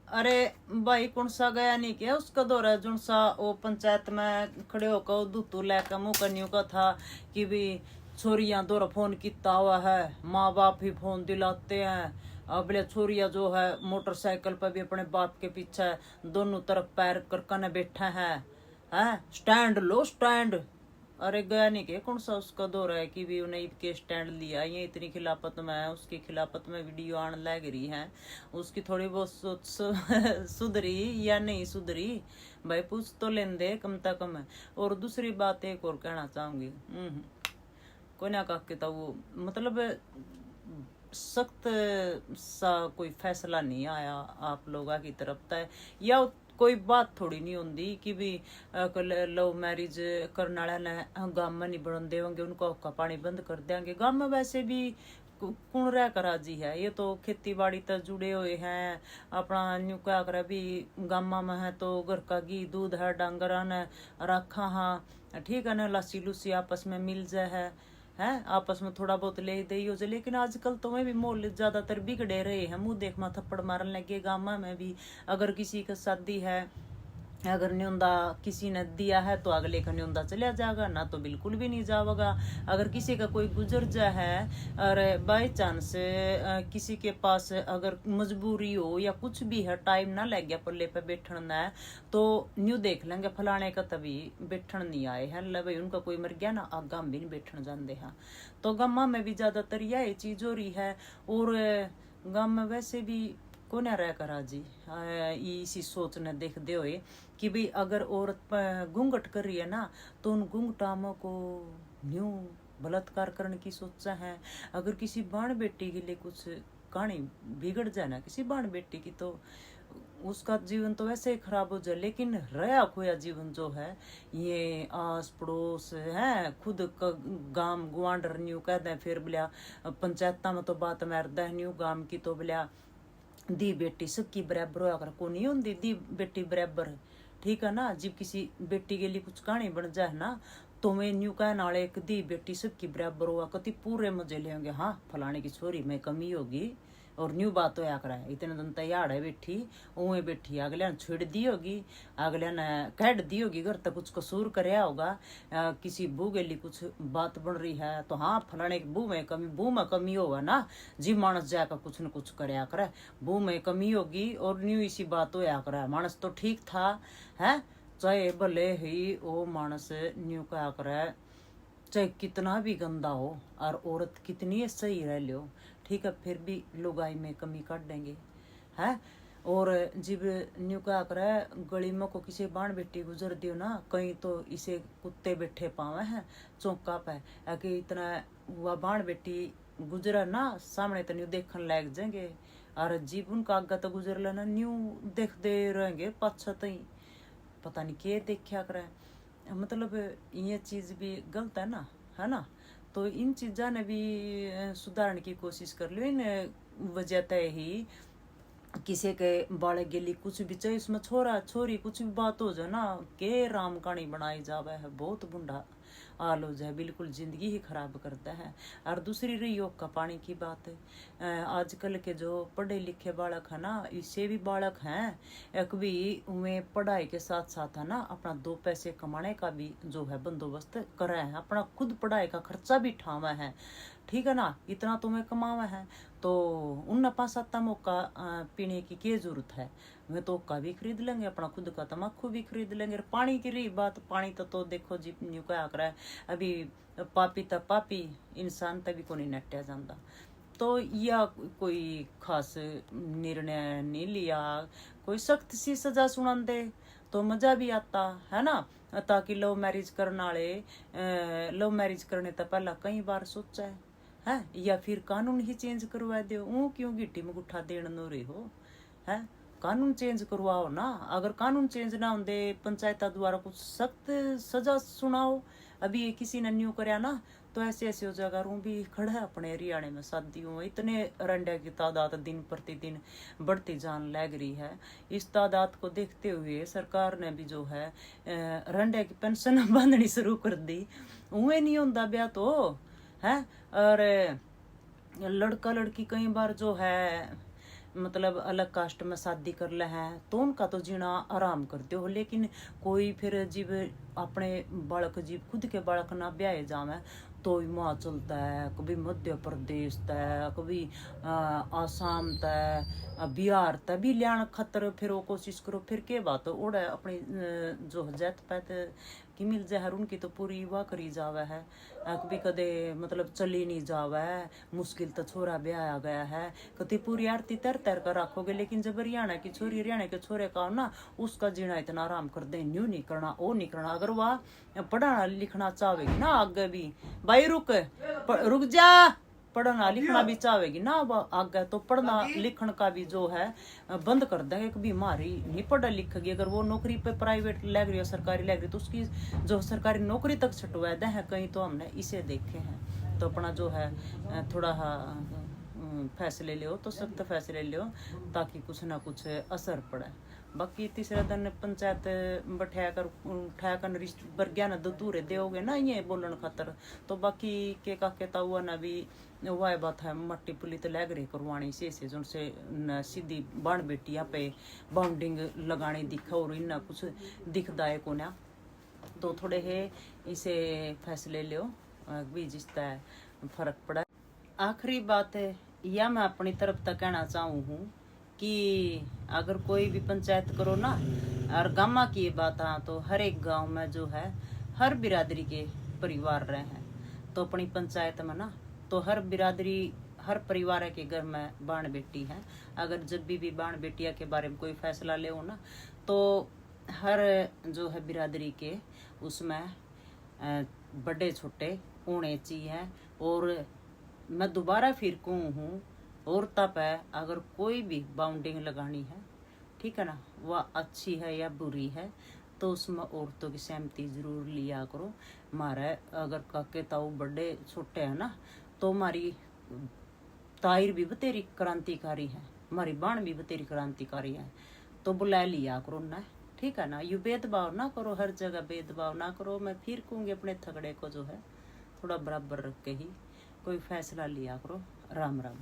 अरे भाई कौन सा गया नहीं क्या उसका दौरा जुन सा वो पंचायत में खड़े होकर दूतू लेकर मुंह करनियों का था कि भी छोरियां दौरा फोन किता हुआ है, माँ बाप ही फोन दिलाते हैं। अब ले छोरिया जो है मोटरसाइकिल पर भी अपने बाप के पीछे दोनों तरफ पैर कर कने बैठे हैं स्टैंड लो स्टैंड। अरे गया नहीं के कौन सा उसका दौर है कि भी उन्हें के स्टैंड लिया, ये इतनी खिलाफत में है, उसकी खिलाफत में वीडियो आने लग रही है। उसकी थोड़ी बहुत सोच सुधरी या नहीं सुधरी, भाई पूछ तो लेन दे कम से कम है। और दूसरी बात एक और कहना चाहूंगी, कोई ना कह के तो वो मतलब सख्त सा कोई फैसला नहीं आया आप लोगों की तरफ तय, या कोई बात थोड़ी नहीं होती कि भी लव मैरिज करने वाले ने गांव में नहीं बढ़न देंगे, उनको का पानी बंद कर देंगे। गांव में वैसे भी कौन रह कर राजी है, ये तो खेती बाड़ी तक जुड़े हुए हैं। अपना न्यू क्या करे भी गामा में है तो घर का घी दूध है, डांगरा ने रखा हाँ ठीक है ना, लस्सी लुस्सी आपस में मिल जाए है आपस में थोड़ा बहुत ले दे हो जाए। लेकिन आजकल तो मैं भी मोल ज्यादातर बिगड़े रहे हैं, मुंह देख मा थप्पड़ मारने लगे। गामा में भी अगर किसी का शादी है, अगर न्योंदा किसी ने दिया है तो अगले का न्योंदा चला जाएगा, ना तो बिल्कुल भी नहीं जाएगा। अगर किसी का कोई गुजर जा है और बाई चांस किसी के पास अगर मजबूरी हो या कुछ भी है, टाइम ना लग गया पल्ले पे बैठना है, तो न्यू देख लेंगे फलाने का तभी बैठन नहीं आए हैं, ले भाई उनका कोई मर गया ना आगा हम भी नहीं बैठन जाते हैं। तो गम्मा में भी ज्यादातर यह चीज हो रही है। और गाँव में वैसे भी कौन रह करा जी इसी सोच ने देखते हुए कि भाई अगर औरत घूंघट कर रही है ना तो उन घूंघटामों को न्यू बलात्कार करने की सोचा है। अगर किसी बाण बेटी के लिए कुछ कहानी बिगड़ जाए ना किसी बाण बेटी की, तो उसका जीवन तो वैसे ही खराब हो जाए, लेकिन रहा खोया जीवन जो है ये आस पड़ोस है खुद गांव गुआंडर न्यू कह दें, फिर बोलिया पंचायत में तो बात मारदा है न्यू गांव की, तो बोलिया दी बेटी सबकी बराबर होया कर, को नहीं होती दी बेटी बराबर, ठीक है ना। जब किसी बेटी के लिए कुछ कहानी बन जाए ना तो मैं न्यू कह नाले एक दी बेटी सबकी बराबर हुआ कति पूरे मजे लेंगे, हाँ फलाने की छोरी में कमी होगी और न्यू बात होया करा इतने दिन तैयार है बैठी उवे बैठी, अगले ने छेड़ दी होगी, अगले ने कह दी होगी, घर तक कुछ कसूर कराया होगा, किसी बू के लिए कुछ बात बन रही है तो हाँ फलाने की बू में कमी होगा ना, जी मानस जाकर कुछ न कुछ कराया करे, बू में कमी होगी और न्यू इसी बात होया करा। मानस तो ठीक था है, चाहे भले ही वो मानस न्यू कहा करे चाहे कितना भी गंदा हो और औरत कितनी सही रह लो, ठीक है फिर भी लुगाई में कमी कर देंगे है। और जब न्यू क्या करे गली में को किसी बाण बेटी गुजर दियो ना कहीं तो इसे कुत्ते बैठे पावे हैं चौका पे, कि इतना वह बाण बेटी गुजरा ना सामने तो न्यू देखने लग जाएंगे, और जीव उनका आगे तो गुजर लेना न्यू देखते रहेंगे पाछा तई पता नहीं क्या देखा करे। मतलब ये चीज भी गलत है ना, है ना। तो इन चीज़ों ने भी सुधारने की कोशिश कर लो। इन वजह तय ही किसी के बाले गेली कुछ भी चाहे उसमें छोरा छोरी कुछ भी बात हो जाए ना के राम कहानी बनाई जावे है, बहुत बुढ़ा हाल हो जाए, बिल्कुल जिंदगी ही खराब करता है। और दूसरी रही योग का पानी की बात है, आजकल के जो पढ़े लिखे बालक है ना, इससे भी बालक हैं एक भी उन्हें पढ़ाई के साथ साथ है ना अपना दो पैसे कमाने का भी जो है बंदोबस्त कर रहे हैं, अपना खुद पढ़ाई का खर्चा भी ठावा है, ठीक है ना। इतना तुम्हें कमावा है तो उन पास आता मौका पीने की क्या जरूरत है, मैं तो का भी खरीद लेंगे, अपना खुद का तम्बाकू भी खरीद लेंगे। पानी की रही बात, पानी तो देखो जी न्यू क्या कर रहा है अभी पापी तब पापी इंसान तभी को नहीं नटिया जाता। तो यह कोई खास निर्णय नहीं लिया, कोई सख्त सी सजा सुना दे तो मजा भी आता है ना। ताकि लव मैरिज करने वाले लव मैरिज करने तो पहला कई बार सोचा है या फिर कानून ही चेंज करवा दो, ऊ क्यों गिट्टी में गुठा देन नो रहे हो है, कानून चेंज करवाओ ना। अगर कानून चेंज ना होंगे पंचायत द्वारा कुछ सख्त सजा सुनाओ। अभी ये किसी ने न्यू कराया ना तो ऐसे ऐसे हो जाएगा, रू भी खड़ा है अपने हरियाणा में शादियों में इतने रंडे की तादाद दिन प्रतिदिन बढ़ती जान लग रही है। इस तादाद को देखते हुए सरकार ने भी जो है रंडे की पेंशन बांधनी शुरू कर दी, उन्हें नहीं होता ब्याह तो है। और लड़का लड़की कई बार जो है मतलब अलग कास्ट में शादी कर ले हैं तो उनका तो जीना आराम करते हो, लेकिन कोई फिर जीव अपने बालक जीव खुद के बालक ना ब्याहे जावे तो हिमाचल तय, कभी मध्य प्रदेश तय, कभी आसाम तय, बिहार तय भी लियान खतर फिर वो कोशिश करो, फिर के बात ओढ़े अपनी जो जात पात की मिल जाए उनकी तो पूरी वाह करी जावे है। कभी कदे मतलब चली नहीं जावे, मुश्किल तो छोरा ब्याह आ गया है, कभी पूरी आरती तर तर कर रखोगे, लेकिन जब हरियाणा की छोरी हरियाणा के छोरे का ना उसका जीना इतना आराम कर दे, न्यू नहीं करना वो नहीं करना। अगर वह पढ़ना लिखना चाहेगी ना आगे भी, भाई रुक जा, पढ़ना लिखना भी चाहेगी ना अब आगे तो पढ़ना लिखन का भी जो है बंद कर देंगे। कभी हमारी नहीं पढ़ा लिखेगी, अगर वो नौकरी पे प्राइवेट लग रही है सरकारी लग रही तो उसकी जो सरकारी नौकरी तक छटवा दे है कहीं, तो हमने इसे देखे हैं। तो अपना जो है थोड़ा फैसले लियो तो सख्त फैसले लियो ताकि कुछ ना कुछ असर पड़े। बाकी तीसरे दिन पंचायत बैठा कर उठा कर बरग्या न दूरे दोगे ना ये बोलन खातर, तो बाकी के काके हुआ ना भी वह बात है मट्टी पुली तो लग रही करवानी से जो से सीधी बाण बेटिया पे बाउंडिंग लगानी दिखा और इन्ना कुछ दिखदा है को ना, तो थोड़े है इसे फैसले लियो भी जिसता फर्क पड़ा। आखिरी बात है यह मैं अपनी तरफ तक कहना चाहूँ हूँ कि अगर कोई भी पंचायत करो ना, और गामा की बात आ तो हर एक गांव में जो है हर बिरादरी के परिवार रहे हैं, तो अपनी पंचायत में ना तो हर बिरादरी हर परिवार के घर में बाण बेटी है। अगर जब भी बाण बेटिया के बारे में कोई फैसला ले हो ना तो हर जो है बिरादरी के उसमें बड़े छोटे होने चाहिए। और मैं दोबारा फिर कहूँ हूँ औरता पे अगर कोई भी बाउंडिंग लगानी है, ठीक है ना, वह अच्छी है या बुरी है तो उसमें औरतों की सहमति जरूर लिया करो। हमारे अगर काके ताऊ बड़े छोटे हैं ना तो हमारी ताहिर भी बतेरी क्रांतिकारी है, हमारी बाण भी बतेरी क्रांतिकारी है, तो बुला लिया करो ना, ठीक है ना। यू भेदभाव ना करो, हर जगह भेदभाव ना करो। मैं फिर कहूँगी अपने थगड़े को जो है थोड़ा बराबर रख के ही कोई फैसला लिया करो। राम राम।